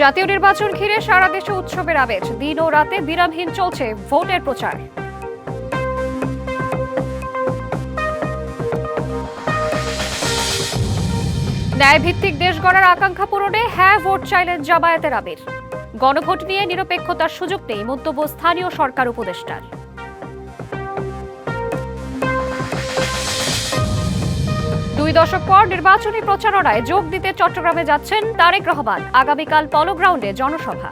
জাতীয় নির্বাচন ঘিরে সারা দেশে উৎসবের আমেজ। দিন ও রাতে বিরামহীন চলছে ভোটের প্রচার। ন্যায়ভিত্তিক দেশ গড়ার আকাঙ্ক্ষা পূরণে হ্যাঁ ভোট চাইলেন জামায়াতের আমির। গণভোট নিয়ে নিরপেক্ষতার সুযোগ নেই মন্তব্য স্থানীয় সরকার উপদেষ্টার। দুই দশক পর নির্বাচনী প্রচারণায় যোগ দিতে চট্টগ্রামে যাচ্ছেন তারেক রহমান। আগামীকাল পলো গ্রাউন্ডে জনসভা।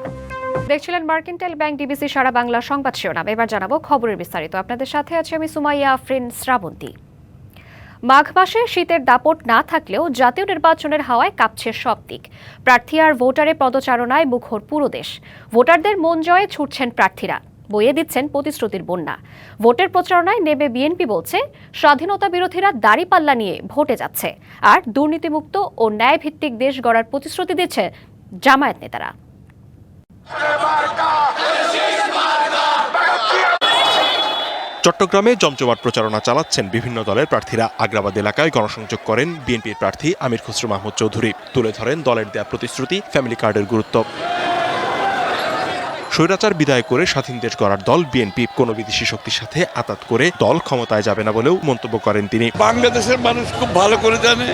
দেখছিলেন মার্কেন্টাইল ব্যাংক ডিবিসি সারা বাংলা সংবাদ শিরোনাম। এবার জানাবো খবরের বিস্তারিত। আপনাদের সাথে আছি আমি সুমাইয়া আফরিন শ্রাবন্তী। মাঘ মাসে শীতের দাপট না থাকলেও জাতীয় নির্বাচনের হাওয়ায় কাঁপছে সব দিক। প্রার্থী আর ভোটারের পদচারণায় মুখর পুরো দেশ। ভোটারদের মন জয়ে ছুটছেন প্রার্থীরা, বইয়ে দিচ্ছেন প্রতিশ্রুতির বন্যা। ভোটের প্রচারণায় নেমে বিএনপি বলছে স্বাধীনতা বিরোধীরা দাড়িপাল্লা নিয়ে ভোটে যাচ্ছে, আর দুর্নীতিমুক্ত ও ন্যায়ভিত্তিক দেশ গড়ার প্রতিশ্রুতি দিচ্ছে জামায়াত নেতারা। চট্টগ্রামে জমজমাট প্রচারণা চালাচ্ছেন বিভিন্ন দলের প্রার্থীরা। আগ্রাবাদ এলাকায় গণসংযোগ করেন বিএনপির প্রার্থী আমির খসরু মাহমুদ চৌধুরী। তুলে ধরেন দলের দেয়া প্রতিশ্রুতি, ফ্যামিলি কার্ডের গুরুত্ব। স্বৈরাচার বিদায় করে স্বাধীন দেশ গড়ার দল বিএনপি কোনো বিদেশি শক্তির সাথে আঁতাত করে দল ক্ষমতায় যাবে না বলেও মন্তব্য করেন তিনি। বাংলাদেশের মানুষ খুব ভালো করে জানে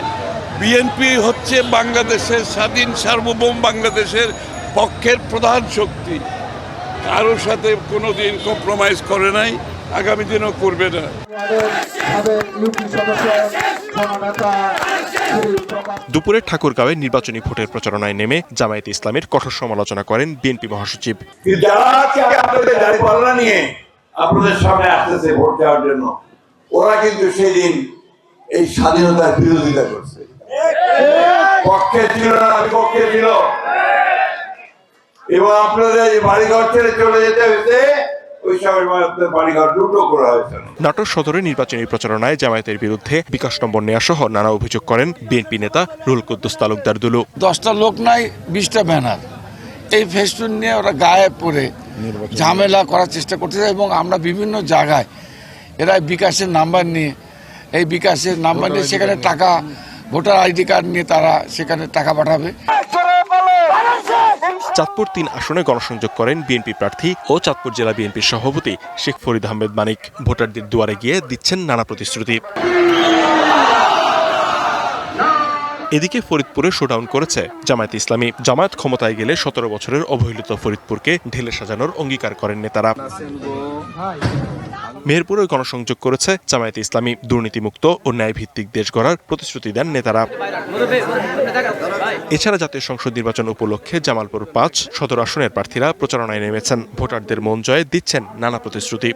বিএনপি হচ্ছে বাংলাদেশের স্বাধীন সার্বভৌম বাংলাদেশের পক্ষের প্রধান শক্তি। কারোর সাথে কোনোদিন কম্প্রোমাইজ করে নাই, আগামী দিনও করবে না। দুপুরে ঠাকুরগাঁওয়ে নির্বাচনী ভোটের প্রচারণায় নেমে জামায়াতে ইসলামের কঠোর সমালোচনা করেন বিএনপি মহাসচিব। যারা আপনাদের দাঁড়িপাল্লা নিয়ে আপনাদের সামনে আসতেছে ভোট দেওয়ার জন্য, ওরা কিন্তু সেদিন এই স্বাধীনতার বিরোধিতা করছে, পক্ষে ছিল না, বিপক্ষে ছিল। এবং আপনাদের এই বাড়িঘর ছেড়ে চলে যেতে হয়েছে, নাটোর সদরে নির্বাচনী প্রচারণায় জামায়াতের বিরুদ্ধে বিকাশ নম্বর নেওয়া সহ নানা অভিযোগ করেন বিএনপি নেতা রুহুল কুদ্দুস তালুকদার দুলু। 10টা লোক নাই, 20টা ব্যানার, এই ফেস্টুন নিয়ে ওরা গায়ে পড়ে ঝামেলা করার চেষ্টা করতেছে। এবং আমরা বিভিন্ন জায়গায় এরা বিকাশের নাম্বার নিয়ে, এই বিকাশের নাম্বার নিয়ে সেখানে টাকা, ভোটার আইডি কার্ড নিয়ে তারা সেখানে টাকা পাঠাবে। চাঁদপুর 3 আসনে গণসংযোগ করেন বিএনপি প্রার্থী ও চাঁদপুর জেলা বিএনপির সভাপতি শেখ ফরিদ আহমেদ মানিক। ভোটারদের দুয়ারে গিয়ে দিচ্ছেন নানা প্রতিশ্রুতি। এদিকে ফরিদপুরে শোডাউন করেছে জামায়াতে ইসলামী। জামায়াত ক্ষমতায় গেলে 17 বছরের অবহেলিত ফরিদপুরকে ঢেলে সাজানোর অঙ্গীকার করেন নেতারা। মেহেরপুরে গণসংযোগ করেছে জামায়াতে ইসলামী। দুর্নীতিমুক্ত ও ন্যায়ভিত্তিক দেশ গড়ার প্রতিশ্রুতি দেন নেতারা। এছাড়া জাতীয় সংসদ নির্বাচন উপলক্ষে জামালপুর 5 সদর আসনের প্রার্থীরা প্রচারণায় নেমেছেন। ভোটারদের মন জয়ে দিচ্ছেন নানা প্রতিশ্রুতি।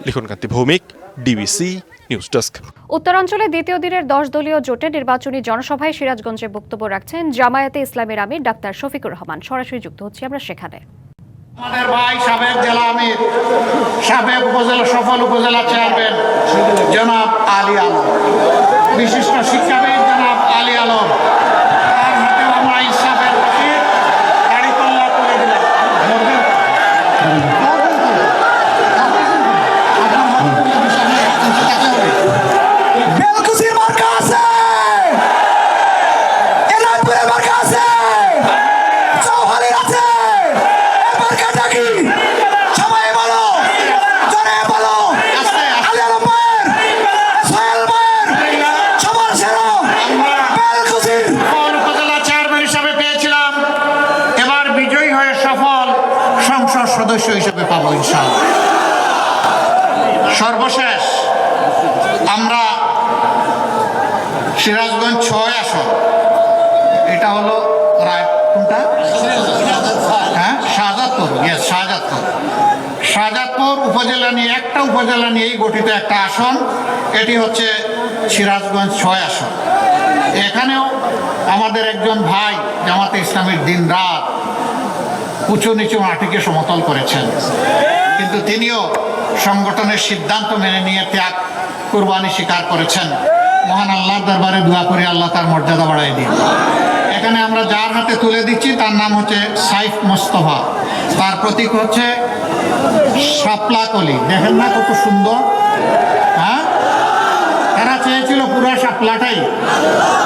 লিখনকান্তি ভৌমিক, ডিবিসি নিউজ ডেস্ক। উত্তরাঞ্চলে দ্বিতীয় দিনের 10 দলীয় জোটের নির্বাচনী জনসভায় সিরাজগঞ্জে বক্তব্য রাখছেন জামায়াতে ইসলামের আমির ডাক্তার শফিকুর রহমান। সরাসরি যুক্ত হচ্ছি আমরা সেখানে। আমাদের ভাই সাবেক জেলা আমির, সাবেক উপজেলা সফল উপজেলা চেয়ারম্যান জনাব আলী আলম, বিশিষ্ট শিক্ষাবিদ জনাব আলী আলম, তার হাতেও আমরা ইসলামের প্রতি দাড়িপাল্লা তুলে দিলাম। সদস্য হিসেবে পাবো ইনশাআল্লাহ। সর্বশেষ আমরা সিরাজগঞ্জ 6 আসন, এটা হলো কোনটা? হ্যাঁ, শাহজাদপুর উপজেলা নিয়ে, একটা উপজেলা নিয়েই গঠিত একটা আসন। এটি হচ্ছে সিরাজগঞ্জ 6 আসন। এখানেও আমাদের একজন ভাই জামাতে ইসলামীর দিন রাত উঁচু নিচু মাটিকে সমতল করেছেন, কিন্তু তিনিও সংগঠনের সিদ্ধান্ত মেনে নিয়ে ত্যাগ কুরবানি স্বীকার করেছেন। মহান আল্লাহর দরবারে দোয়া করি আল্লাহ তার মর্যাদা বাড়াই দিন। এখানে আমরা যার হাতে তুলে দিচ্ছি তার নাম হচ্ছে সাইফ মোস্তফা, তার প্রতীক হচ্ছে শাপলা কলি। দেখেন না কত সুন্দর। হ্যাঁ, এরা চেয়েছিল পুরো শাপলাটাই।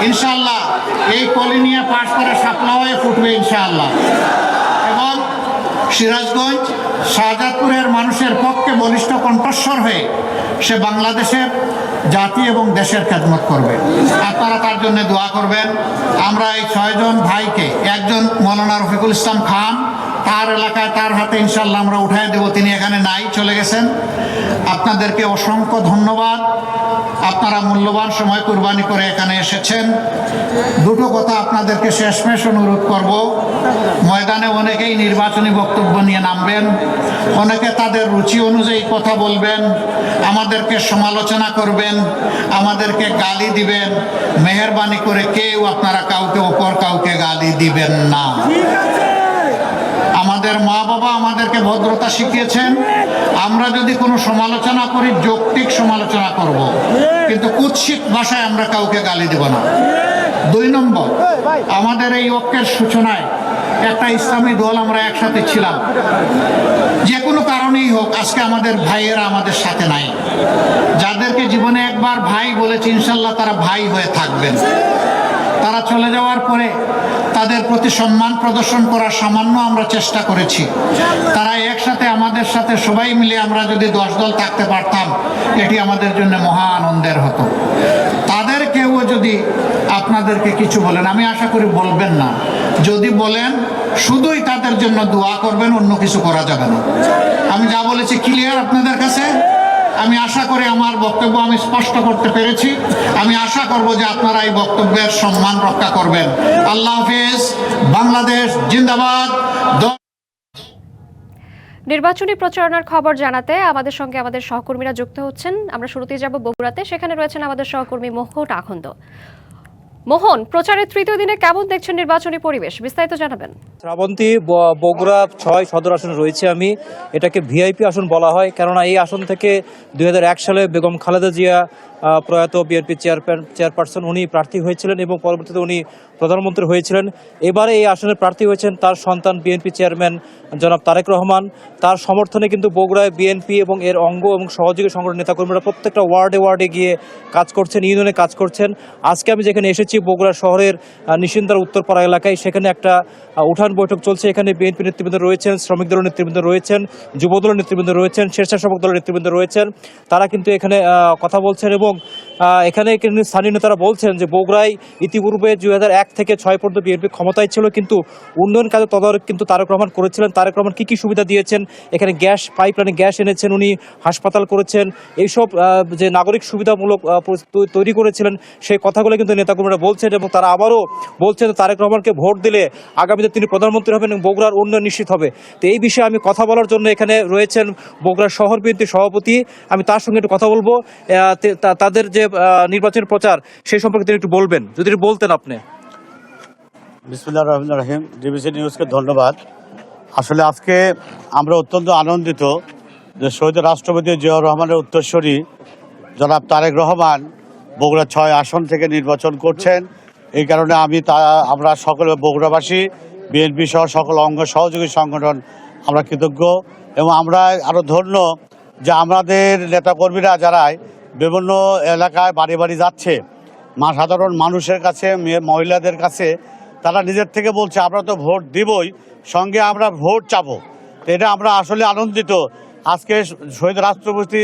ইনশাআল্লাহ এই কলি নিয়ে পাশ করে শাপলা হয়ে ফুটবে ইনশাআল্লাহ। এবং সিরাজগঞ্জ শাহজাদপুরের মানুষের পক্ষে বলিষ্ঠ কণ্ঠস্বর হয়ে সে বাংলাদেশের জাতি এবং দেশের খেদমত করবে। আপনারা তার জন্য দোয়া করবেন। আমরা এই 6 জন ভাইকে, একজন মৌলানা রফিকুল ইসলাম খান, তার এলাকায় তার হাতে ইনশাল্লাহ আমরা উঠাই দেব, তিনি এখানে নাই, চলে গেছেন। আপনাদেরকে অসংখ্য ধন্যবাদ, আপনারা মূল্যবান সময় কুরবানি করে এখানে এসেছেন। দুটো কথা আপনাদেরকে শেষমেশ অনুরোধ করব, ময়দানে অনেকেই নির্বাচনী বক্তব্য নিয়ে নামবেন, অনেকে তাদের রুচি অনুযায়ী কথা বলবেন, আমাদেরকে সমালোচনা করবেন, আমাদেরকে গালি দিবেন। মেহেরবানি করে কেউ আপনারা কাউকে অপর কাউকে গালি দিবেন না। আমাদের মা বাবা আমাদেরকে ভদ্রতা শিখিয়েছেন। আমরা যদি কোনো সমালোচনা করি, যৌক্তিক সমালোচনা করব, কিন্তু কুৎসিত ভাষায় আমরা কাউকে গালি দেব না। 2 নম্বর, আমাদের এই ঐক্যের সূচনায় একটা ইসলামী দল আমরা একসাথে ছিলাম। যে কোনো কারণেই হোক, আজকে আমাদের ভাইয়েরা আমাদের সাথে নাই। যাদেরকে জীবনে একবার ভাই বলেছি, ইনশাল্লাহ তারা ভাই হয়ে থাকবেন। তারা চলে যাওয়ার পরে তাদের প্রতি সম্মান প্রদর্শন করার সামান্য আমরা চেষ্টা করেছি। তারা একসাথে আমাদের সাথে সবাই মিলে আমরা যদি 10 দল থাকতে পারতাম, এটি আমাদের জন্য মহা আনন্দের হতো। তাদের কেউ যদি আপনাদেরকে কিছু বলেন, আমি আশা করি বলবেন না, যদি বলেন শুধুই তাদের জন্য দোয়া করবেন, অন্য কিছু করা যাবে না। আমি যা বলেছি ক্লিয়ার আপনাদের কাছে? আমি আশা করি আমার বক্তব্য আমি স্পষ্ট করতে পেরেছি। আমি আশা করব যে আপনারা এই বক্তব্যের সম্মান রক্ষা করবেন। আল্লাহ হাফেজ। বাংলাদেশ জিন্দাবাদ। নির্বাচনী প্রচারণার খবর জানাতে আমাদের সঙ্গে আমাদের সহকর্মীরা যুক্ত হচ্ছেন। আমরা শুরুতেই যাব বগুড়াতে, সেখানে রয়েছেন আমাদের সহকর্মী মোহন আখন্দ। মোহন, প্রচারের 3য় দিনে কেমন দেখছেন নির্বাচনী পরিবেশ, বিস্তারিত জানাবেন। শ্রাবন্তী, বগুড়া 6 সদর আসন রয়েছে আমি। এটাকে ভিআইপি আসন বলা হয়, কেননা এই আসন থেকে 2001 সালে বেগম খালেদা জিয়া প্রয়াত বিএনপি চেয়ারপারসন উনি প্রার্থী হয়েছিলেন এবং পরবর্তীতে উনি প্রধানমন্ত্রী হয়েছিলেন। এবারে এই আসনে প্রার্থী হয়েছেন তার সন্তান বিএনপি চেয়ারম্যান জনাব তারেক রহমান। তার সমর্থনে কিন্তু বগুড়ায় বিএনপি এবং এর অঙ্গ এবং সহযোগী সংগঠন নেতাকর্মীরা প্রত্যেকটা ওয়ার্ডে গিয়ে কাজ করছেন, ইউনিয়নে কাজ করছেন। আজকে আমি যেখানে এসেছি বগুড়া শহরের নিশিন্দার উত্তরপাড়া এলাকায়, সেখানে একটা উঠান বৈঠক চলছে। এখানে বিএনপি নেতৃবৃন্দ রয়েছেন, শ্রমিক দলের নেতৃবৃন্দ রয়েছেন, যুব দলের নেতৃবৃন্দ রয়েছেন, স্বেচ্ছাসেবক দলের নেতৃবৃন্দ রয়েছেন। তারা কিন্তু এখানে কথা বলছেন এবং এখানে স্থানীয় নেতারা বলছেন যে বগুড়ায় ইতিপূর্বে 2001 থেকে 6 পর্যন্ত বিএনপি ক্ষমতায় ছিল, কিন্তু উন্নয়ন কাজে তদারক কিন্তু তারেক রহমান করেছিলেন। তারেক রহমান কি সুবিধা দিয়েছেন, এখানে গ্যাস পাইপলাইনে গ্যাস এনেছেন, উনি হাসপাতাল করেছেন, এইসব যে নাগরিক সুবিধামূলক তৈরি করেছিলেন, সেই কথাগুলো কিন্তু নেতাকর্মীরা বলছেন। এবং তারা আবারও বলছেন তারেক রহমানকে ভোট দিলে আগামীতে তিনি প্রধানমন্ত্রী হবেন এবং বগুড়ার উন্নয়ন নিশ্চিত হবে। তো এই বিষয়ে আমি কথা বলার জন্য এখানে রয়েছেন বগুড়া শহর বিএনপির সভাপতি। আমি তার সঙ্গে একটু কথা বলবো, তাদের যে নির্বাচনী প্রচার সেই সম্পর্কে তিনি একটু বলবেন, যদি একটু বলতেন আপনি। বিসমিল্লাহির রহমানির রহিম। ডিবিসি নিউজকে ধন্যবাদ। আসলে আজকে আমরা অত্যন্ত আনন্দিত যে শহীদ রাষ্ট্রপতি জিয়াউর রহমানের উত্তরসূরি জনাব তারেক রহমান বগুড়া 6 আসন থেকে নির্বাচন করছেন। এই কারণে আমরা সকলে বগুড়াবাসী, বিএনপি সহ সকল অঙ্গ সহযোগী সংগঠন আমরা কৃতজ্ঞ এবং আমরা আরও ধন্য যে আমাদের নেতাকর্মীরা যারা বিভিন্ন এলাকায় বাড়ি বাড়ি যাচ্ছে, সাধারণ মানুষের কাছে, মহিলাদের কাছে, তারা নিজের থেকে বলছে আমরা তো ভোট দিবই, সঙ্গে আমরা ভোট চাবো। তো এটা আমরা আসলে আনন্দিত। আজকে শহীদ রাষ্ট্রপতি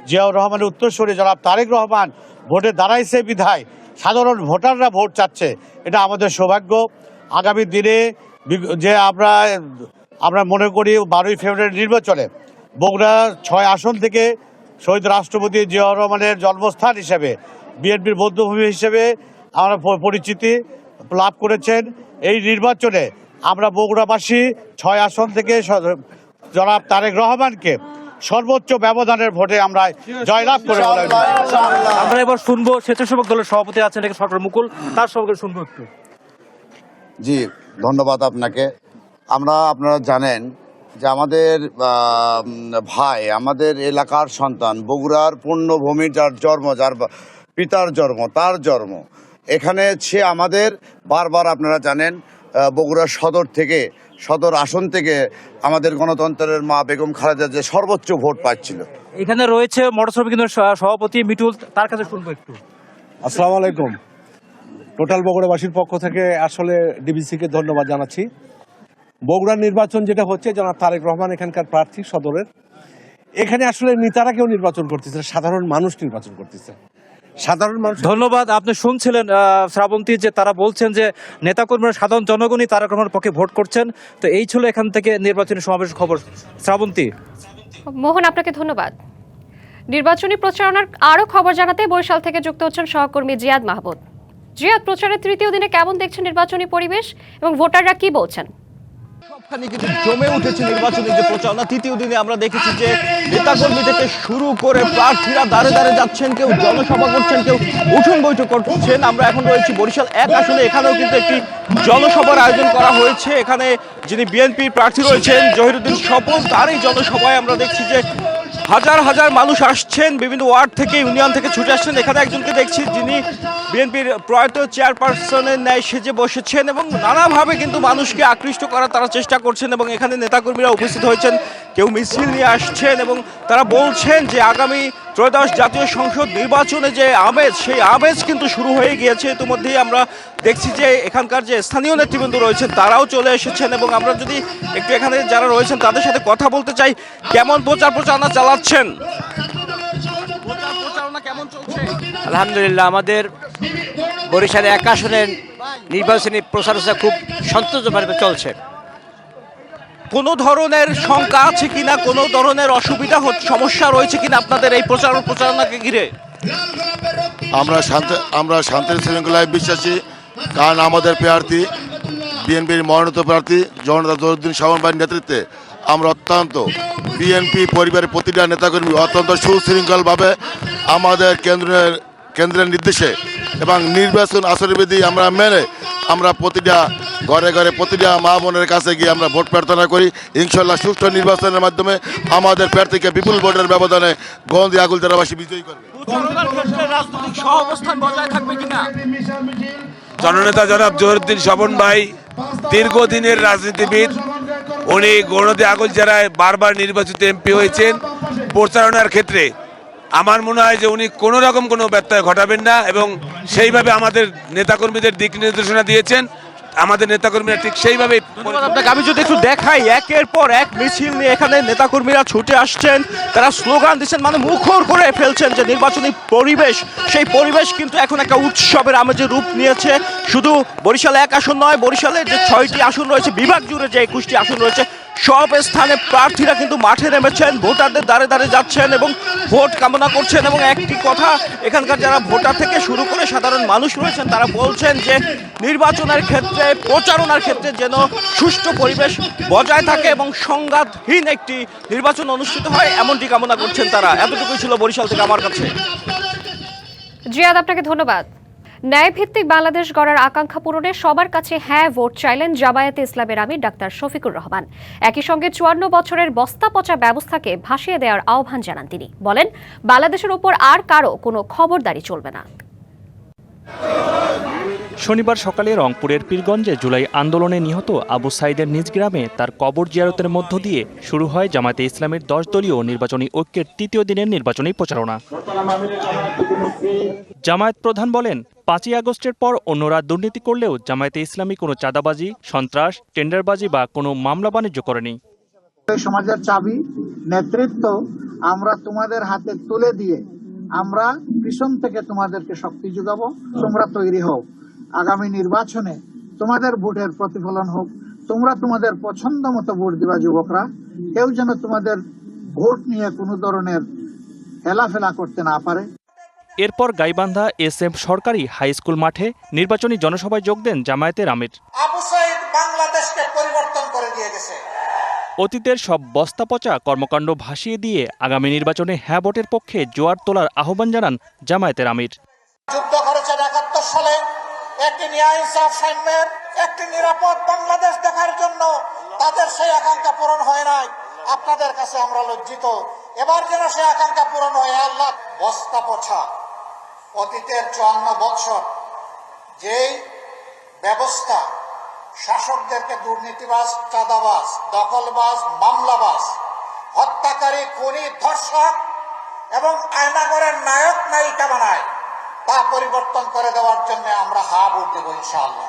জিয়াউর রহমানের উত্তরসূরি জনাব তারেক রহমান ভোটে দাঁড়াইছে বিধায় সাধারণ ভোটাররা ভোট চাচ্ছে, এটা আমাদের সৌভাগ্য। আগামী দিনে যে আমরা মনে করি 12ই ফেব্রুয়ারি নির্বাচনে বগুড়া 6 আসন থেকে শহীদ রাষ্ট্রপতি জিয়াউর রহমানের জন্মস্থান হিসেবে, বিএনপির বৌদ্ধভূমি হিসেবে আমরা পরিচিতি লাভ করেছেন। এই নির্বাচনে আমরা বগুড়াবাসী 6 আসন থেকে জনাব তারেক রহমানকে সর্বোচ্চ ব্যবধানের ভোটে আমরা জয়লাভ করে। আমরা এবার শুনবো স্বেচ্ছাসেবক দলের সভাপতি আছেন সরকার মুকুল, তার সঙ্গে শুনবো একটু। জি, ধন্যবাদ আপনাকে। আপনারা জানেন যে আমাদের ভাই, আমাদের এলাকার সন্তান, বগুড়ার পূর্ণভূমির যার জন্ম, যার পিতার জন্ম, তার জন্ম এখানে, সে আমাদের বারবার আপনারা জানেন বগুড়া সদর আসন থেকে আমাদের গণতন্ত্রের মা বেগম খালেদা যে সর্বোচ্চ ভোট পাচ্ছিল। এখানে রয়েছে মোটর শ্রমিক সভাপতি মিটুল, তার কাছে শুনবো একটু। আসসালামু আলাইকুম। টোটাল বগুড়াবাসীর পক্ষ থেকে আসলে ডিবিসিকে ধন্যবাদ জানাচ্ছি। বগুড়ার নির্বাচন যেটা হচ্ছে, জনাব তারেক রহমান এখানকার প্রার্থী সদরের, এখানে আসলে নেতারা কেউ নির্বাচন করতেছে না, সাধারণ মানুষ নির্বাচন করতেছে। সাধারণ মানুষ। ধন্যবাদ। আপনি শুনছিলেন শ্রাবন্তী যে তারা বলছেন যে নেতাকর্মীরা সাধারণ জনগণই তারেক রহমানের পক্ষে ভোট করছেন। তো এই ছিল এখান থেকে নির্বাচনী সমাবেশের খবর। শ্রাবন্তী। মোহন, আপনাকে ধন্যবাদ। নির্বাচনী প্রচারণার আরো খবর জানাতে বরিশাল থেকে যুক্ত হচ্ছেন সহকর্মী জিয়াদ মাহমুদ। জিয়াদ, প্রচারের তৃতীয় দিনে কেমন দেখছেন নির্বাচনী পরিবেশ এবং ভোটাররা কি বলছেন? সবখানে কিন্তু জমে উঠেছে নির্বাচনী যে প্রচারণা। তৃতীয় দিনে আমরা দেখেছি যে নেতাকর্মী থেকে শুরু করে প্রার্থীরা দাঁড়ে দাঁড়ে যাচ্ছেন, কেউ জনসভা করছেন, কেউ উঠোন বৈঠক করছেন। আমরা এখন রয়েছি বরিশাল 1 আসনে, এখানেও কিন্তু একটি জনসভার আয়োজন করা হয়েছে। এখানে যিনি বিএনপির প্রার্থী রয়েছেন জহিরুদ্দিন স্বপন, তার এই জনসভায় আমরা দেখছি যে হাজার হাজার মানুষ আসছেন, বিভিন্ন ওয়ার্ড থেকে ইউনিয়ন থেকে ছুটে আসছেন। এখানে একজনকে দেখছি যিনি বিএনপির প্রয়াত চেয়ারপারসনের ন্যায় সেজে বসেছেন এবং নানাভাবে কিন্তু মানুষকে আকৃষ্ট করার তারা চেষ্টা করছেন এবং এখানে নেতাকর্মীরা উপস্থিত হয়েছেন, কেউ মিছিল নিয়ে আসছেন এবং তারা বলছেন যে আগামী ত্রয়োদশ জাতীয় সংসদ নির্বাচনে যে আমেজ, সেই আমেজ কিন্তু শুরু হয়ে গিয়েছে। ইতিমধ্যেই আমরা দেখছি যে এখানকার যে স্থানীয় নেতৃবৃন্দ রয়েছেন তারাও চলে এসেছেন এবং আমরা যদি একটু এখানে যারা রয়েছেন তাদের সাথে কথা বলতে চাই, কেমন প্রচারণা চালাচ্ছেন? প্রচারণা কেমন চলছে? আলহামদুলিল্লাহ, আমাদের বরিশালে 1 আসনের নির্বাচনী প্রচারণা খুব সন্তোষজনক চলছে। কোনো ধরনের শঙ্কা আছে কিনা, কোনো ধরনের অসুবিধা সমস্যা রয়েছে কিনা আপনাদের এই প্রচারণাকে ঘিরে? আমরা শান্তির শৃঙ্খলায় বিশ্বাসী, কারণ আমাদের প্রার্থী বিএনপির মনোনীত প্রার্থী জনতা জহিরুদ্দিন স্বপন ভাইয়ের নেতৃত্বে আমরা অত্যন্ত বিএনপি পরিবারের প্রতিটা নেতাকর্মী অত্যন্ত সুশৃঙ্খলভাবে আমাদের কেন্দ্রের নির্দেশে এবং নির্বাচন আচরণবিধি আমরা মেনে আমরা প্রতিটা ঘরে ঘরে প্রতিটা মা বোনের কাছে গিয়ে আমরা ভোট প্রার্থনা করি। ইনশাল্লাহ সুষ্ঠু নির্বাচনের মাধ্যমে আমাদের প্রার্থীকে বিপুল ভোটের ব্যবধানে গন্ধি আগুল জেলাবাসী বিজয়ী করবে। জননেতা জনাব জহিরুদ্দিন স্বপন ভাই দীর্ঘদিনের রাজনীতিবিদ, উনি গৌরনদী আগুল জেলায় বারবার নির্বাচিত এমপি হয়েছেন। প্রচারণার ক্ষেত্রে আমার মনে হয় যে উনি কোনো রকম কোনো ব্যত্যয় ঘটাবেন না এবং সেইভাবে আমাদের নেতাকর্মীদের দিক নির্দেশনা দিয়েছেন। আমাদের নেতাকর্মীরা ঠিক সেইভাবে। আপনাকে আমি যদি একটু দেখাই, একের পর এক মিছিল নিয়ে এখানে নেতাকর্মীরা ছুটে আসছেন, তারা স্লোগান দিচ্ছেন, মানে মুখর করে ফেলছেন যে নির্বাচনী পরিবেশ, সেই পরিবেশ কিন্তু এখন একটা উৎসবের আমেজে রূপ নিয়েছে। শুধু বরিশাল 1 আসন নয়, বরিশালের যে 6টি আসন রয়েছে, বিভাগ জুড়ে যে 21টি আসন রয়েছে, সব স্থানে প্রার্থীরা কিন্তু মাঠে নেমেছেন, ভোটারদের দাঁড়ে দাঁড়ে যাচ্ছেন এবং ভোট কামনা করছেন। এবং একটি কথা, এখানকার যারা ভোটার থেকে শুরু করে সাধারণ মানুষ রয়েছেন তারা বলছেন যে নির্বাচনের ক্ষেত্রে, প্রচারণার ক্ষেত্রে যেন সুষ্ঠু পরিবেশ বজায় থাকে এবং সংঘাতহীন একটি নির্বাচন অনুষ্ঠিত হয়, এমনটি কামনা করছেন তারা। এতটুকুই ছিল বরিশাল থেকে আমার কাছে। জিয়াদ, আপনাকে ধন্যবাদ। ন্যায়ভিত্তিক বাংলাদেশ গড়ার আকাঙ্ক্ষা পূরণে সবার কাছে হ্যাঁ ভোট চাইলেন জামায়াতে ইসলামের আমির ডাক্তার শফিকুর রহমান। একই সঙ্গে 54 বছরের বস্তা পচা ব্যবস্থাকে ভাসিয়ে দেওয়ার আহ্বান জানান তিনি। বলেন, বাংলাদেশের উপর আর কারো কোনো খবরদারি চলবে না। শনিবার সকালে রংপুরের পীরগঞ্জে জুলাই আন্দোলনে নিহত আবু সাইদের নিজ গ্রামে তার কবর জিয়ারতের মধ্য দিয়ে শুরু হয় জামায়াতে ইসলামের 10 দলীয় নির্বাচনী ঐক্যের তৃতীয় দিনের নির্বাচনী প্রচারণা। জামায়াত প্রধান বলেন, 5ই আগস্টের পর অন্যরা দুর্নীতি করলেও জামায়াতে ইসলামী কোনো চাঁদাবাজি, সন্ত্রাস, টেন্ডারবাজি বা কোনো মামলা বাণিজ্য করেনি। সমাজের চাবি নেতৃত্ব আমরা তোমাদের হাতে তুলে দিয়ে আমরা পিছন থেকে তোমাদেরকে শক্তি যোগাবো। তোমরা তৈরি হও, আগামী নির্বাচনে তোমাদের ভোটের প্রতিফলন হোক। তোমরা তোমাদের পছন্দ মতো ভোট দিবা যুবকরা, কেউ যেন তোমাদের ভোট নিয়ে কোনো ধরনের হেলাফেলা করতে না পারে। এরপর গাইবান্ধা SM সরকারি হাই স্কুল মাঠে নির্বাচনী জনসভায় যোগ দেন জামায়াতের আমির। আবু সাইদ বাংলাদেশকে পরিবর্তন করে দিয়ে গেছে। অতীতের সব বস্তা পচা কর্মকাণ্ড ভাসিয়ে দিয়ে আগামী নির্বাচনে হ্যাঁ ভোটের পক্ষে জোয়ার তোলার আহ্বান জানান জামায়াতের আমির। যুদ্ধ করেছেন 71 সালে একটি ন্যায় ইনসাফ সাম্যের, একটি নিরাপদ বাংলাদেশ দেখার জন্য। তাদের সেই আকাঙ্ক্ষা পূরণ হয় নাই। আপনাদের কাছে আমরা লজ্জিত। এবার যেন সেই আকাঙ্ক্ষা পূরণ হয়। আল্লাহ, বস্তা পচা অতীতের 54 বছর যেই ব্যবস্থা শাসকদেরকে দুর্নীতিবাজ, চাঁদাবাজ, দখলবাজ, মামলাবাজ, হত্যাকারী, খুনি, ধর্ষক এবং আয়নাগরের নায়ক নায়িকা বানায়, তা পরিবর্তন করে দেওয়ার জন্য আমরা হা ভোট দেব ইনশাআল্লাহ।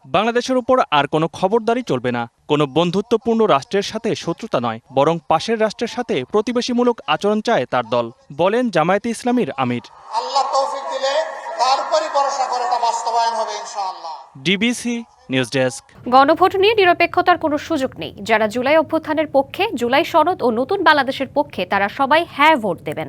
বাংলাদেশের উপর আর কোনো খবরদারি চলবে না। কোনো বন্ধুত্বপূর্ণ রাষ্ট্রের সাথে শত্রুতা নয়, বরং পাশের রাষ্ট্রের সাথে প্রতিবেশীমূলক আচরণ চায় তার দল, বলেন জামায়াতে ইসলামীর আমির। আল্লাহ তৌফিক দিলে তার উপরই ভরসা করে তা বাস্তবায়ন হবে ইনশাআল্লাহ। DBC news desk. গণভোট নিয়ে নিরপেক্ষতার কোনো সুযোগ নেই। যারা জুলাই অভ্যুত্থানের পক্ষে, জুলাই সনদ ও নতুন বাংলাদেশের পক্ষে, তারা সবাই হ্যাঁ ভোট দেবেন।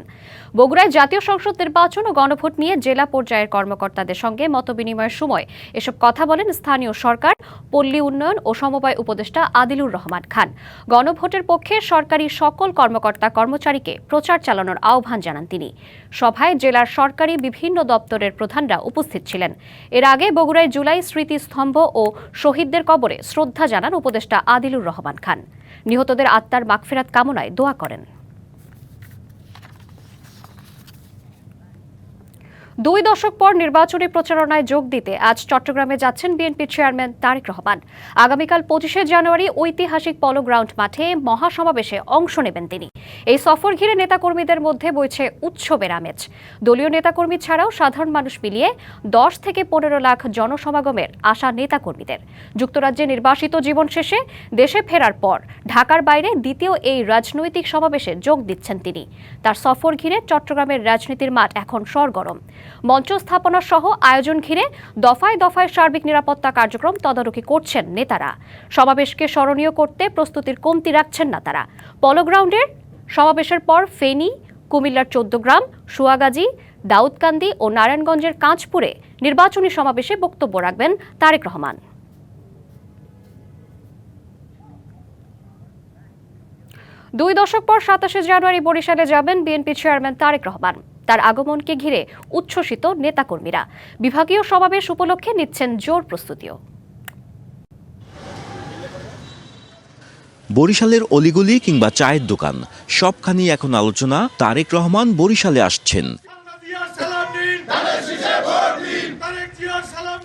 বগুড়ায় জাতীয় সংসদ নির্বাচন ও গণভোট নিয়ে জেলা পর্যায়ের কর্মকর্তাদের সঙ্গে মতবিনিময়ের সময় এসব কথা বলেন স্থানীয় সরকার, পল্লী উন্নয়ন ও সমবায় উপদেষ্টা আদিলুর রহমান খান। গণভোটের পক্ষে সরকারি সকল কর্মকর্তা কর্মচারীকে প্রচার চালানোর আহ্বান জানান তিনি। সভায় জেলার সরকারি বিভিন্ন দপ্তরের প্রধানরা উপস্থিত ছিলেন। এর আগে বগুড়ায় জুলাই স্মৃতিস্তম্ভ ও শহীদদের কবরে শ্রদ্ধা জানান উপদেষ্টা আদিলুর রহমান খান। নিহতদের আত্মার মাগফিরাত কামনায় দোয়া করেন। 2 দশক পর নির্বাচনী প্রচারণায় যোগ দিতে আজ চট্টগ্রামে যাচ্ছেন বিএনপি চেয়ারম্যান তারেক রহমান। আগামীকাল 25শে জানুয়ারি ঐতিহাসিক পলো গ্রাউন্ড মাঠে মহাসমাবেশে অংশ নেবেন তিনি। এই সফর ঘিরে নেতাকর্মীদের মধ্যে বইছে উৎসবের আমেজ। দলীয় নেতাকর্মী ছাড়াও সাধারণ মানুষ মিলিয়ে 10 থেকে 15 লাখ জনসমাগমের আশা নেতাকর্মীদের। যুক্তরাজ্যে নির্বাসিত জীবন শেষে দেশে ফেরার পর ঢাকার বাইরে দ্বিতীয় এই রাজনৈতিক সমাবেশে যোগ দিচ্ছেন তিনি। তার সফর ঘিরে চট্টগ্রামের রাজনীতির মাঠ এখন সরগরম। মঞ্চ স্থাপনা সহ আয়োজন ঘিরে দফায় দফায় সার্বিক নিরাপত্তা কার্যক্রম তদারকি করছেন নেতারা। সমাবেশকে স্মরণীয় করতে প্রস্তুতির কমতি রাখছেন না তারা। পলো গ্রাউন্ডের সমাবেশের পর ফেনী, কুমিল্লার 14 গ্রাম, সুয়াগাজী, দাউদকান্দি ও নারায়ণগঞ্জের কাঁচপুরে নির্বাচনী সমাবেশে বক্তব্য রাখবেন তারেক রহমান। 2 দশক পর 27শে জানুয়ারি বরিশালে যাবেন বিএনপি চেয়ারম্যান তারেক রহমান। তার আগমনকে ঘিরে উচ্ছ্বসিত নেতাকর্মীরা। বিভাগীয় সমাবেশ উপলক্ষে নিচ্ছেন জোর প্রস্তুতিও। বরিশালের অলিগলি কিংবা চায়ের দোকান সবখানি এখন আলোচনা, তারেক রহমান বরিশালে আসছেন।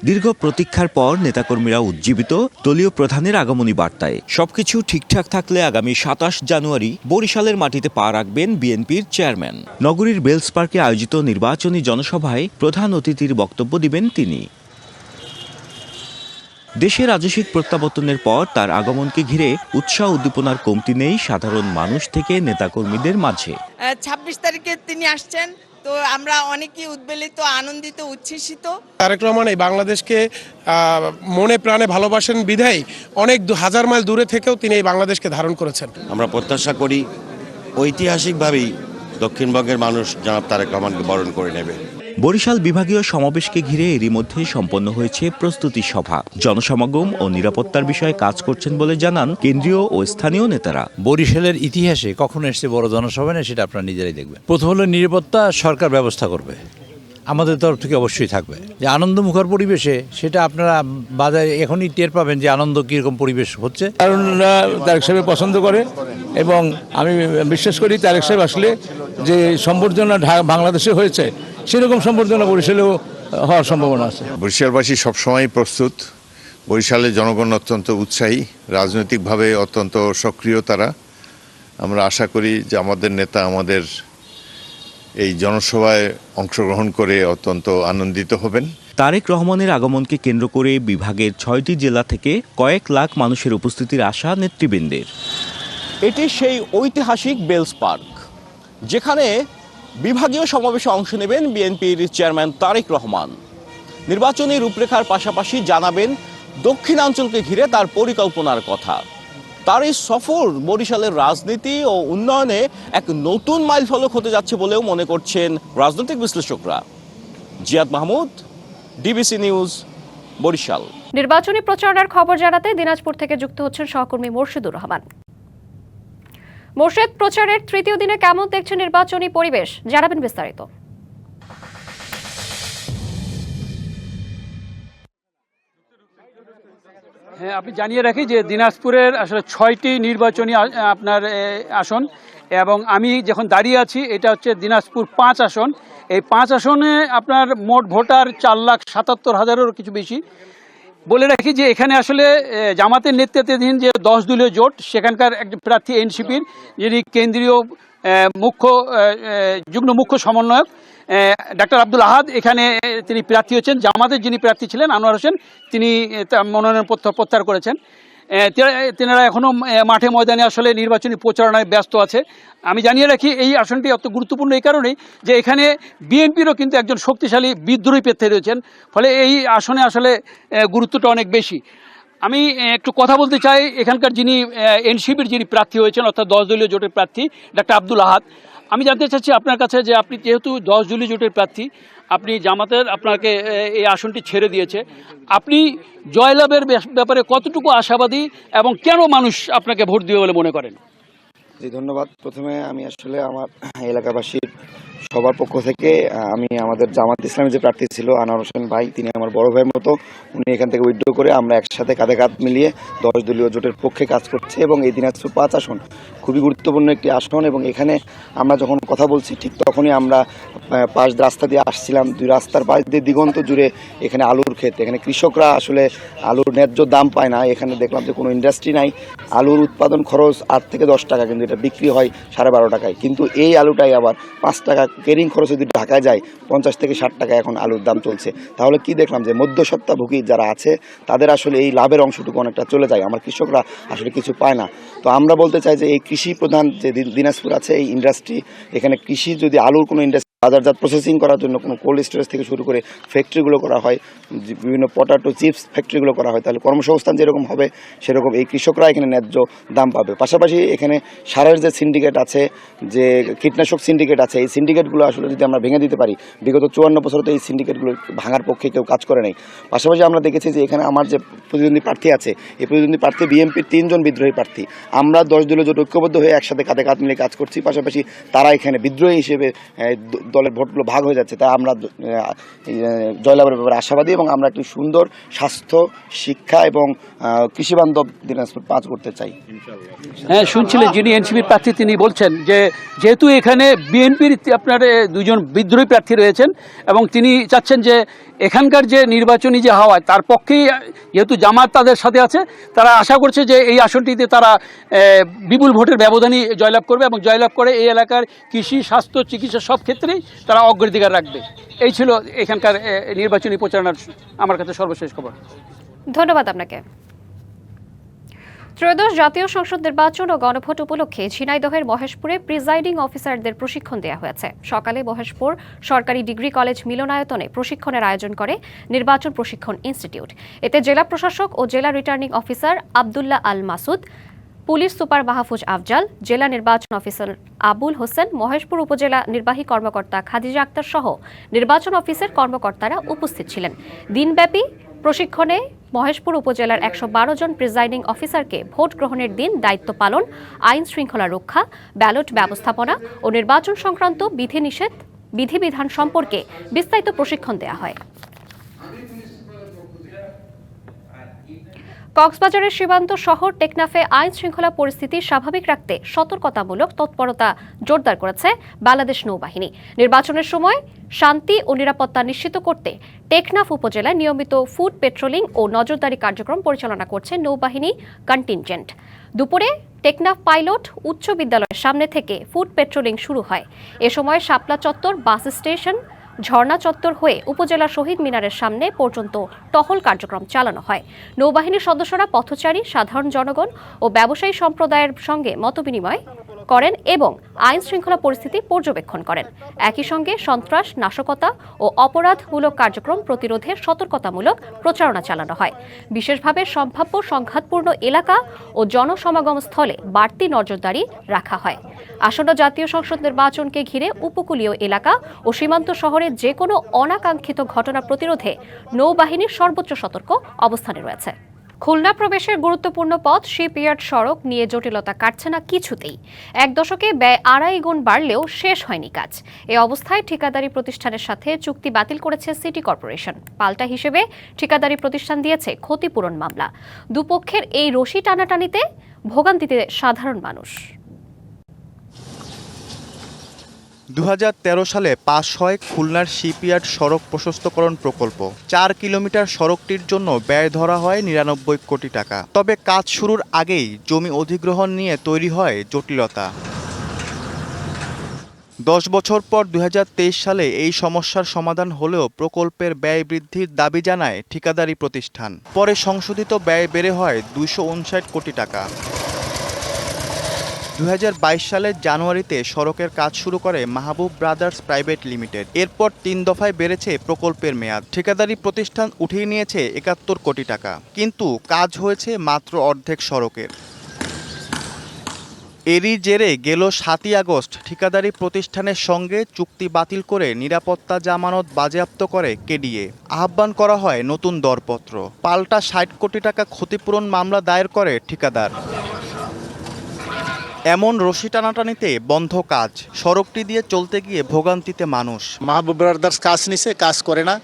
দীর্ঘ প্রতীক্ষার পর নেতাকর্মীরা উজ্জীবিত দলীয় প্রধানের আগমনী বার্তায়। সবকিছু ঠিকঠাক থাকলে আগামী 27 জানুয়ারি বরিশালের মাটিতে পা রাখবেন বিএনপির চেয়ারম্যান। নগরীর বেলস পার্কে আয়োজিত নির্বাচনী জনসভায় প্রধান অতিথির বক্তব্য দিবেন তিনি। দেশে রাজস্বিক প্রত্যাবর্তনের পর তার আগমনকে ঘিরে উৎসাহ উদ্দীপনার কমতি নেই সাধারণ মানুষ থেকে নেতাকর্মীদের মাঝে। 26 তারিখে তিনি আসছেন, তো আমরা অনেকেই উদ্বেলিত, আনন্দিত, উচ্ছ্বসিত। তারেক রহমান এই বাংলাদেশকে মনে প্রাণে ভালোবাসেন বিধায় অনেক হাজার মাইল দূরে থেকেও তিনি এই বাংলাদেশকে ধারণ করেছেন। আমরা প্রত্যাশা করি ঐতিহাসিকভাবেই দক্ষিণবঙ্গের মানুষ জনাব তারেক রহমানকে বরণ করে নেবে। বরিশাল বিভাগীয় সমাবেশকে ঘিরে এরই মধ্যে সম্পন্ন হয়েছে প্রস্তুতি সভা। জনসমাগম ও নিরাপত্তার বিষয়ে কাজ করছেন বলে জানান কেন্দ্রীয় ও স্থানীয় নেতারা। বরিশালের ইতিহাসে কখনো এসছে বড় জনসভা নেই, সেটা আপনারা নিজেরাই দেখবেন। প্রথম হলো নিরাপত্তা সরকার ব্যবস্থা করবে, আমাদের তরফ থেকে অবশ্যই থাকবে। যে আনন্দমুখর পরিবেশে সেটা আপনারা বাজারে এখনই টের পাবেন যে আনন্দ কীরকম পরিবেশ হচ্ছে। কারণ তারেক সাহেব পছন্দ করে এবং আমি বিশ্বাস করি তারেক সাহেব আসলে যে সম্বর্ধনা বাংলাদেশে হয়েছে সেরকম সম্বর্ধনা বরিশালেও হওয়ার সম্ভাবনা আছে। বরিশালবাসী সবসময় প্রস্তুত। বরিশালের জনগণ অত্যন্ত উৎসাহী, রাজনৈতিকভাবে অত্যন্ত সক্রিয় তারা। আমরা আশা করি যে আমাদের নেতা আমাদের এই জনসভায় অংশগ্রহণ করে অত্যন্ত আনন্দিত হবেন। তারেক রহমানের আগমনকে কেন্দ্র করে বিভাগের 6টি জেলা থেকে কয়েক লাখ মানুষের উপস্থিতির আশা নেতৃবৃন্দের। এটি সেই ঐতিহাসিক বেলস পার্ক, যেখানে বিভাগীয় সমাবেশে অংশ নেবেন বিএনপির চেয়ারম্যান তারেক রহমান। নির্বাচনী রূপরেখার পাশাপাশি জানাবেন দক্ষিণাঞ্চলকে ঘিরে তার পরিকল্পনার কথা। তার এই সফর বরিশালের রাজনীতি ও উন্নয়নে এক নতুন মাইলফলক হতে যাচ্ছে বলেও মনে করছেন রাজনৈতিক বিশ্লেষকরা। Ziad Mahmud, DBC news, Barishal. নির্বাচনী প্রচারণার খবর জানাতে দিনাজপুর থেকে যুক্ত হচ্ছেন সহকর্মী মোর্শেদুর রহমান। মোর্শেদ, প্রচারের তৃতীয় দিনে কেমন দেখছেন নির্বাচনী পরিবেশ, জানাবেন বিস্তারিত। হ্যাঁ, আপনি জানিয়ে রাখি যে দিনাজপুরের আসলে 6টি নির্বাচনী আপনার আসন, এবং আমি যখন দাঁড়িয়ে আছি এটা হচ্ছে দিনাজপুর 5 আসন। এই 5 আসনে আপনার মোট ভোটার 4,77,000-এরও কিছু বেশি। বলে রাখি যে এখানে আসলে জামাতের নেতৃত্বাধীন যে 10 দলীয় জোট, সেখানকার একজন প্রার্থী এনসিপির, যিনি কেন্দ্রীয় যুগ্ম মুখ্য সমন্বয়ক ডাক্তার আব্দুল আহাদ এখানে তিনি প্রার্থী হয়েছেন। জামাতের যিনি প্রার্থী ছিলেন আনোয়ার হোসেন তিনি মনোনয়ন প্রত্যাহার করেছেন। তেনারা এখনও মাঠে ময়দানে আসলে নির্বাচনী প্রচারণায় ব্যস্ত আছে। আমি জানিয়ে রাখি এই আসনটি অত গুরুত্বপূর্ণ এই কারণেই যে এখানে বিএনপিরও কিন্তু একজন শক্তিশালী বিদ্রোহী প্রার্থী রয়েছেন, ফলে এই আসনে আসলে গুরুত্বটা অনেক বেশি। আমি একটু কথা বলতে চাই এখানকার যিনি এনসিপির যিনি প্রার্থী হয়েছেন অর্থাৎ 10 দলীয় জোটের প্রার্থী ডাক্তার আব্দুল আহাদ। আমি জানতে চাচ্ছি আপনার কাছে যে আপনি যেহেতু 10 দলীয় জোটের প্রার্থী, আপনি জামাতের আপনাকে এই আসনটি ছেড়ে দিয়েছে, আপনি জয়লাভের ব্যাপারে কতটুকু আশাবাদী এবং কেন মানুষ আপনাকে ভোট দিবে বলে মনে করেন? জি ধন্যবাদ। প্রথমে আমি আসলে আমার এলাকাবাসীর সবার পক্ষ থেকে আমি আমাদের জামাত ইসলামের যে প্রার্থী ছিল আনোয়ার হোসেন ভাই, তিনি আমার বড় ভাইয়ের মতো, উনি এখান থেকে উইথড্র করে আমরা একসাথে কাঁধে কাঁধ মিলিয়ে 10 দলীয় জোটের পক্ষে কাজ করছি এবং এই দিনাজপুর 5 আসন খুবই গুরুত্বপূর্ণ একটি আসন এবং এখানে আমরা যখন কথা বলছি ঠিক তখনই আমরা পাশ রাস্তা দিয়ে আসছিলাম, 2 রাস্তার পাশ দিয়ে দিগন্ত জুড়ে এখানে আলুর ক্ষেত, এখানে কৃষকরা আসলে আলুর ন্যায্য দাম পায় না। এখানে দেখলাম যে কোনো ইন্ডাস্ট্রি নাই, আলুর উৎপাদন খরচ 8 থেকে 10 টাকা, কিন্তু এটা বিক্রি হয় 12.5 টাকায়, কিন্তু এই আলুটাই আবার 5 টাকা কেরিং খরচ যদি ঢাকায় যায় 50 থেকে 60 টাকা এখন আলুর দাম চলছে। তাহলে কি দেখলাম যে মধ্যস্বত্বভোগী যারা আছে তাদের আসলে এই লাভের অংশটুকু অনেকটা চলে যায়, আমার কৃষকরা আসলে কিছু পায় না। তো আমরা বলতে চাই যে এই কৃষি প্রধান যে দিনাজপুর আছে, এই ইন্ডাস্ট্রি, এখানে কৃষি যদি আলুর কোনো ইন্ডাস্ট্রি বাজারজাত প্রসেসিং করার জন্য কোনো কোল্ড স্টোরেজ থেকে শুরু করে ফ্যাক্টরিগুলো করা হয়, বিভিন্ন পটাটো চিপস ফ্যাক্টরিগুলো করা হয়, তাহলে কর্মসংস্থান যেরকম হবে সেরকম এই কৃষকরা এখানে ন্যায্য দাম পাবে। পাশাপাশি এখানে সারের যে সিন্ডিকেট আছে, যে কীটনাশক সিন্ডিকেট আছে, এই সিন্ডিকেটগুলো আসলে যদি আমরা ভেঙে দিতে পারি, বিগত 54 বছর তো এই সিন্ডিকেটগুলো ভাঙার পক্ষে কেউ কাজ করে নাই। পাশাপাশি আমরা দেখেছি যে এখানে আমার যে প্রতিদ্বন্দ্বী প্রার্থী আছে, এই প্রতিদ্বন্দ্বী প্রার্থী বিএনপির 3 জন বিদ্রোহী প্রার্থী, আমরা 10 দলীয় জোট ঐক্যবদ্ধ হয়ে একসাথে কাঁধে কাঁধ মিলে কাজ করছি। পাশাপাশি তারা এখানে বিদ্রোহী হিসেবে দলের ভোটগুলো ভাগ হয়ে যাচ্ছে, তাই আমরা জয়লাভের ব্যাপারে আশাবাদী এবং আমরা একটি সুন্দর স্বাস্থ্য, শিক্ষা এবং কৃষিবান্ধব দিনাজপুর 5 করতে চাই। হ্যাঁ, শুনছিলেন যিনি এনসিপির প্রার্থী তিনি বলছেন যে যেহেতু এখানে বিএনপির আপনার 2 জন বিদ্রোহী প্রার্থী রয়েছেন এবং তিনি চাচ্ছেন যে এখানকার যে নির্বাচনী যে হাওয়া তার পক্ষেই, যেহেতু জামাত তাদের সাথে আছে, তারা আশা করছে যে এই আসনটিতে তারা বিপুল ভোটের ব্যবধানই জয়লাভ করবে এবং জয়লাভ করে এই এলাকার কৃষি, স্বাস্থ্য, চিকিৎসা সব ক্ষেত্রেই তারা অগ্রাধিকার রাখবে। এই ছিল এখানকার নির্বাচনী প্রচারণার আমার কাছে সর্বশেষ খবর। ধন্যবাদ আপনাকে। ত্রয়োদশ জাতীয় সংসদ নির্বাচন ও গণভোট উপলক্ষে ঝিনাইদহের মহেশপুরে প্রিজাইডিং অফিসারদের প্রশিক্ষণ দেওয়া হয়েছে। সকালে মহেশপুর সরকারি ডিগ্রি কলেজ মিলনায়তনে প্রশিক্ষণের আয়োজন করে নির্বাচন প্রশিক্ষণ ইনস্টিটিউট। এতে জেলা প্রশাসক ও জেলা returning officer Abdullah Al Masud, police super Mahfuz Afzal, জেলা নির্বাচন অফিসার আবুল হোসেন, মহেশপুর উপজেলা নির্বাহী কর্মকর্তা খাদিজা আক্তার সহ নির্বাচন অফিসের কর্মকর্তারা উপস্থিত ছিলেন। দিনব্যাপী প্রশিক্ষণে মহেশপুর উপজেলার 112 জন প্রিজাইডিং অফিসারকে ভোট গ্রহণের দিন দায়িত্ব পালন, আইন শৃঙ্খলা রক্ষা, ব্যালট ব্যবস্থাপনা ও নির্বাচন সংক্রান্ত বিধিনিষেধ, বিধিবিধান সম্পর্কে বিস্তারিত প্রশিক্ষণ দেওয়া হয়। কক্সবাজারের সীমান্ত শহর টেকনাফে আইন শৃঙ্খলা পরিস্থিতি স্বাভাবিক রাখতে সতর্কতামূলক তৎপরতা জোরদার করেছে বাংলাদেশ নৌবাহিনী। নির্বাচনের সময় শান্তি ও নিরাপত্তা নিশ্চিত করতে টেকনাফ উপজেলায় নিয়মিত ফুড পেট্রোলিং ও নজরদারি কার্যক্রম পরিচালনা করছে নৌবাহিনী কন্টিনজেন্ট। দুপুরে টেকনাফ পাইলট উচ্চ বিদ্যালয়ের সামনে থেকে ফুড পেট্রোলিং শুরু হয়। এ সময় শাপলা চত্বর, বাস স্টেশন, ঝর্ণা চত্বর হয়ে উপজেলা শহীদ মিনারের সামনে পর্যন্ত টহল কার্যক্রম চালানো হয়। নৌবাহিনীর সদস্যরা পথচারী, সাধারণ জনগণ ও ব্যবসায়ী সম্প্রদায়ের সঙ্গে মতবিনিময় করেন এবং আইন শৃঙ্খলা পরিস্থিতি পর্যবেক্ষণ করেন। একই সঙ্গে সন্ত্রাস, নাশকতা ও অপরাধমূলক কার্যক্রম প্রতিরোধে সতর্কতামূলক প্রচারণা চালানো হয়। বিশেষভাবে সম্ভাব্য সংঘাতপূর্ণ এলাকা ও জনসমাগম স্থলে বাড়তি নজরদারি রাখা হয়। আসন্ন জাতীয় সংসদ নির্বাচনকে ঘিরে উপকূলীয় এলাকা ও সীমান্ত শহরে যে কোনো অনাকাঙ্ক্ষিত ঘটনা প্রতিরোধে নৌবাহিনীর সর্বোচ্চ সতর্ক অবস্থানে রয়েছে। খুলনা প্রবেশের গুরুত্বপূর্ণ পথ শিপইয়ার্ড সড়ক নিয়ে জটিলতা কাটছে না কিছুতেই। 1 দশকে ব্যয় 2.5 গুণ বাড়লেও শেষ হয়নি কাজ। এই অবস্থায় ঠিকাদারি প্রতিষ্ঠানের সাথে চুক্তি বাতিল করেছে সিটি কর্পোরেশন। পাল্টা হিসেবে ঠিকাদারি প্রতিষ্ঠান দিয়েছে ক্ষতিপূরণ মামলা। দুপক্ষের এই রশি টানাটানিতে ভোগান্তিতে সাধারণ মানুষ। 2013 সালে পাস হয় খুলনার শিপইয়ার্ড সড়ক প্রশস্তকরণ প্রকল্প। 4 কিলোমিটার সড়কটির জন্য ব্যয় ধরা হয় 99 কোটি টাকা। তবে কাজ শুরুর আগেই জমি অধিগ্রহণ নিয়ে তৈরি হয় জটিলতা। 10 বছর পর 2023 সালে এই সমস্যার সমাধান হলেও প্রকল্পের ব্যয় বৃদ্ধির দাবি জানায় ঠিকাদারি প্রতিষ্ঠান। পরে সংশোধিত ব্যয় বেড়ে হয় 259 কোটি টাকা। 2022 সালের জানুয়ারিতে সড়কের কাজ শুরু করে মাহবুব ব্রাদার্স প্রাইভেট লিমিটেড। এরপর 3 দফায় বেড়েছে প্রকল্পের মেয়াদ। ঠিকাদারি প্রতিষ্ঠান উঠিয়ে নিয়েছে 71 কোটি টাকা, কিন্তু কাজ হয়েছে মাত্র অর্ধেক সড়কের। এরই জেরে গেল 7ই আগস্ট ঠিকাদারি প্রতিষ্ঠানের সঙ্গে চুক্তি বাতিল করে নিরাপত্তা জামানত বাজেয়াপ্ত করে কেডিএ। আহ্বান করা হয় নতুন দরপত্র। পাল্টা 60 কোটি টাকা ক্ষতিপূরণ মামলা দায়ের করে ঠিকাদার। এমন রশি টানাটানিতে বন্ধ কাজ। সড়কটি দিয়ে চলতে গিয়ে ভোগান্তিতে মানুষ। মাহবুব ব্রাদার্স কাজ নিছে, কাজ করে না,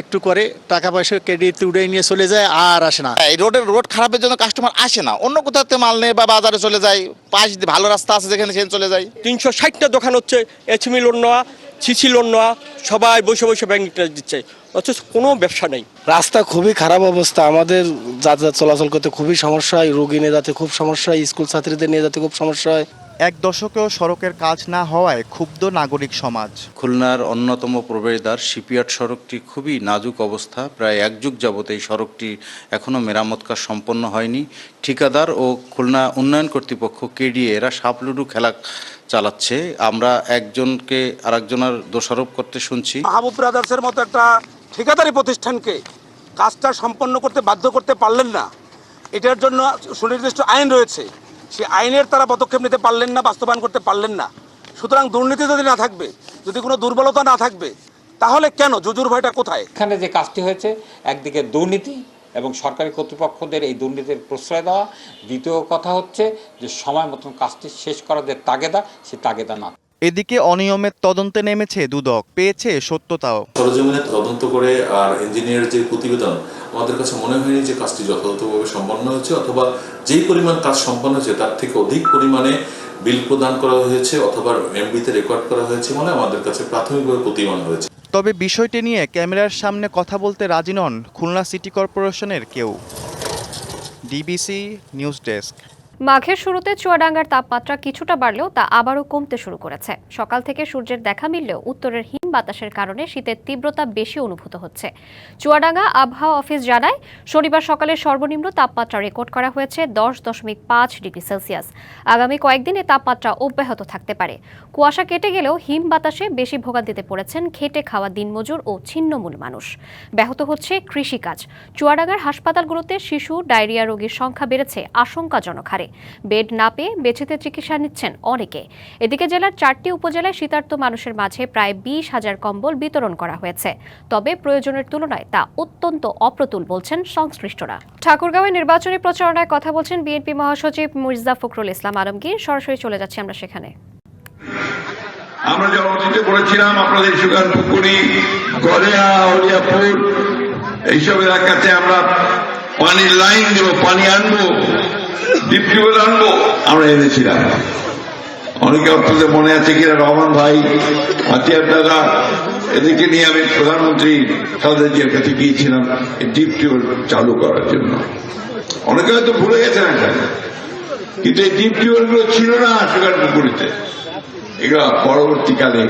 একটু করে টাকা পয়সা কেডিতে উড়ে নিয়ে চলে যায় আর আসে না। এই রোড খারাপের জন্য কাস্টমার আসে না, অন্য কোথাও মাল নেই বা বাজারে চলে যায়, পাশ দিয়ে ভালো রাস্তা আছে যেখানে সেখানে চলে যায়। 360টা দোকান হচ্ছে এচএমই লোন নেওয়া, সিসি লোন নেওয়া, সবাই বসে বসে ব্যাংক ইন্টারেস্ট দিচ্ছে, অথচ কোনো ব্যবসা নেই। রাস্তা খুবই খারাপ অবস্থা, আমাদের যাতায়াত চলাচল করতে খুবই সমস্যা হয়, রোগী নিয়ে যেতে খুব সমস্যা হয়, স্কুল ছাত্রীদের নিয়ে যেতে খুব সমস্যা হয়। এক দশকেও সড়কের কাজ না হওয়ায় ক্ষুব্ধ নাগরিক সমাজ। খুলনার অন্যতম প্রবেশদ্বার শিপইয়ার্ড সড়কটি খুবই নাজুক অবস্থা। প্রায় এক যুগ যাবত এই সড়কটি এখনও মেরামত কাজ সম্পন্ন হয়নি। ঠিকাদার ও খুলনা উন্নয়ন কর্তৃপক্ষ কেডিএ এরা সাপলুডু খেলা চালাচ্ছে। আমরা একজনকে আরেকজনের দোষারোপ করতে শুনছি। মাহবুব ব্রাদার্সের মতো একটা ঠিকাদারি প্রতিষ্ঠানকে কাজটা সম্পন্ন করতে বাধ্য করতে পারলেন না, এটার জন্য সুনির্দিষ্ট আইন রয়েছে, সেই আইনের তারা পদক্ষেপ নিতে পারলেন না, বাস্তবায়ন করতে পারলেন না। সুতরাং দুর্নীতি যদি না থাকবে, যদি কোনো দুর্বলতা না থাকবে, তাহলে কেন জুজুর ভয়টা কোথায়? এখানে যে কাজটি হয়েছে, একদিকে দুর্নীতি এবং সরকারি কর্তৃপক্ষদের এই দুর্নীতির প্রশ্রয় দেওয়া, দ্বিতীয় কথা হচ্ছে যে সময় মতন কাজটি শেষ করার যে তাগেদা, সে তাগেদা না। এদিকে অনিয়মের তদন্তে নেমেছে দুদক, পেয়েছে সত্যতাও। সরজমিনে তদন্ত করে আর ইঞ্জিনিয়ার যে প্রতিবেদন, আমাদের কাছে মনে হয়নি যে কাজটি যথাযথভাবে সম্পন্ন হয়েছে, অথবা যেই পরিমাণ কাজ সম্পন্ন হয়েছে তার থেকে অধিক পরিমাণে বিল প্রদান করা হয়েছে অথবা এমবিতে রেকর্ড করা হয়েছে বলে আমাদের কাছে প্রাথমিকভাবে প্রতিমান হয়েছে। তবে বিষয়টি নিয়ে ক্যামেরার সামনে কথা বলতে রাজি নন খুলনা সিটি কর্পোরেশনের কেউ। DBC news desk. মাঘের শুরুতে চুয়াডাঙ্গার তাপমাত্রা কিছুটা বাড়লেও তা আবারও কমতে শুরু করেছে। সকাল থেকে সূর্যের দেখা মিললেও উত্তরের হিম বাতাসের কারণে শীতের তীব্রতা বেশি অনুভূত হচ্ছে। চুয়াডাঙ্গা আবহাওয়া অফিস জানায়, শনিবার সকালে সর্বনিম্ন তাপমাত্রা রেকর্ড করা হয়েছে 10.5 ডিগ্রি সেলসিয়াস। আগামী কয়েকদিনে তাপমাত্রা অব্যাহত থাকতে পারে। কুয়াশা কেটে গেলেও হিম বাতাসে বেশি ভোগান্তিতে পড়েছেন খেটে খাওয়া দিনমজুর ও ছিন্নমূল মানুষ। ব্যাহত হচ্ছে কৃষিকাজ। চুয়াডাঙ্গার হাসপাতালগুলোতে শিশু ডায়রিয়া রোগীর সংখ্যা বেড়েছে আশঙ্কাজনক হারে। বেড না পেয়ে বেঁচেতে চিকিৎসা নিচ্ছেন অনেকে। এদিকে জেলার 4টি উপজেলায় শীতার্ত মানুষের মাঝে প্রায় 20,000 কম্বল বিতরণ করা হয়েছে। তবে প্রয়োজনের তুলনায় তা অত্যন্ত অপ্রতুল বলছেন সংশ্লিষ্টরা। ঠাকুরগাঁওয়ে নির্বাচনী প্রচারণায় কথা বলছেন বিএনপি মহাসচিব মির্জা ফখরুল ইসলাম আলমগীর। সরাসরি চলে যাচ্ছি আমরা সেখানে। আমরা যে অতীতে বলেছিলাম আপনাদের সুগারপুকুরি, গড়িয়া, হরিয়াপুর এইসব এলাকাতে আমরা পানির লাইন দেব, পানি আনবো, ডিপ টিউবওয়েল আনবো, আমরা এনেছিলাম। অনেকে আপনাদের মনে আছে কিনা, রহমান ভাই, আতিয়ার দাদা, এদেরকে নিয়ে আমি প্রধানমন্ত্রী খালেদা জিয়ার কাছে গিয়েছিলাম এই ডিপ টিউবওয়েল চালু করার জন্য। অনেকে হয়তো ভুলে গেছেন এটা, কিন্তু এই ডিপ টিউবওয়েল গুলো ছিল না সুগারপুকুরিতে। এগুলো পরবর্তীকালে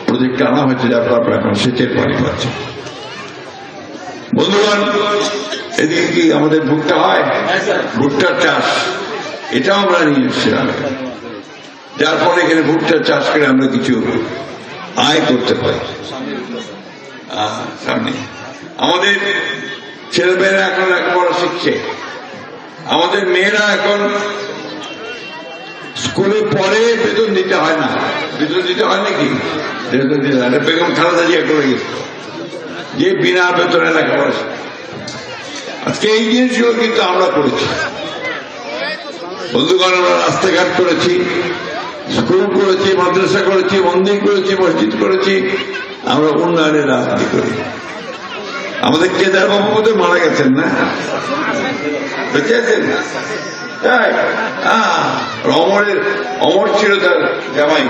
প্রজেক্টে আনা হয়েছে, যার ফলে আপনারা এখন সেচের পানি পাচ্ছেন। বন্ধুগণ, এদিকে কি আমাদের ভুট্টা হয়, ভুট্টার চাষ, এটাও আমরা নিয়ে এসেছিলাম, যার ফলে এখানে ভুট্টার চাষ করে আমরা কিছু আয় করতে পারি। সামনে আমাদের ছেলেমেয়েরা এখন লেখাপড়া শিখছে, আমাদের মেয়েরা এখন স্কুলে পড়ে, বেতন দিতে হয় না। বেতন দিতে হয় নাকি? বেতন দিতে হয় না। বেগম খালেদা জিয়া করে গেছে যে বিনা বেতনে লেখাপড়া শিখে। আজকে এই জিনিসগুলো কিন্তু আমরা করেছি বন্ধুগণ। আমরা রাস্তাঘাট করেছি, স্কুল করেছি, মাদ্রাসা করেছি, মন্দির করেছি, মসজিদ করেছি, আমরা উন্নয়নের রাজনীতি করি। আমাদের কেদার বাবু বোধহয় মারা গেছেন না, বেঁচে আছেন? অমর ছিল তার জামাই।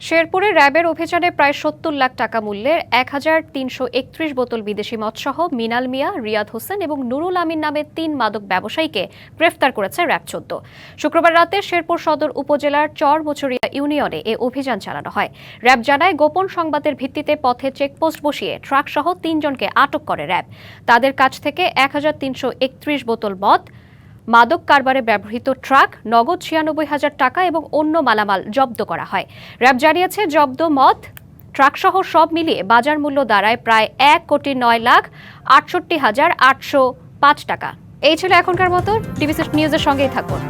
শেরপুরে র্যাবের অভিযানে প্রায় ৭০ লাখ টাকা মূল্যের ১,৩৩১ বোতল বিদেশি মদসহ মিনাল মিয়া, রিয়াদ হোসেন এবং নুরুল আমিন নামে ৩ মাদক ব্যবসায়ীকে গ্রেফতার করেছে র্যাব ১৪। শুক্রবার রাতে শেরপুর সদর উপজেলার চরমুচুরিয়া ইউনিয়নে এ অভিযান চালানো হয়। র্যাব জানায়, গোপন সংবাদের ভিত্তিতে পথে চেকপোস্ট বসিয়ে ট্রাকসহ ৩ জনকে আটক করে র্যাব। তাদের কাছ থেকে ১,৩৩১ বোতল মদ, মাদক কারবারে ব্যবহৃত ট্রাক, নগদ ৯৬,০০০ টাকা এবং অন্য মালামাল জব্দ করা হয়। র্যাব জানিয়েছে, জব্দ মদ, ট্রাকসহ সব মিলিয়ে বাজার মূল্য দাঁড়ায় প্রায় ১,৯,৬৮,৮০৫ টাকা। এই ছিল এখনকার মতো। টিভিসি নিউজের সঙ্গেই থাকুন।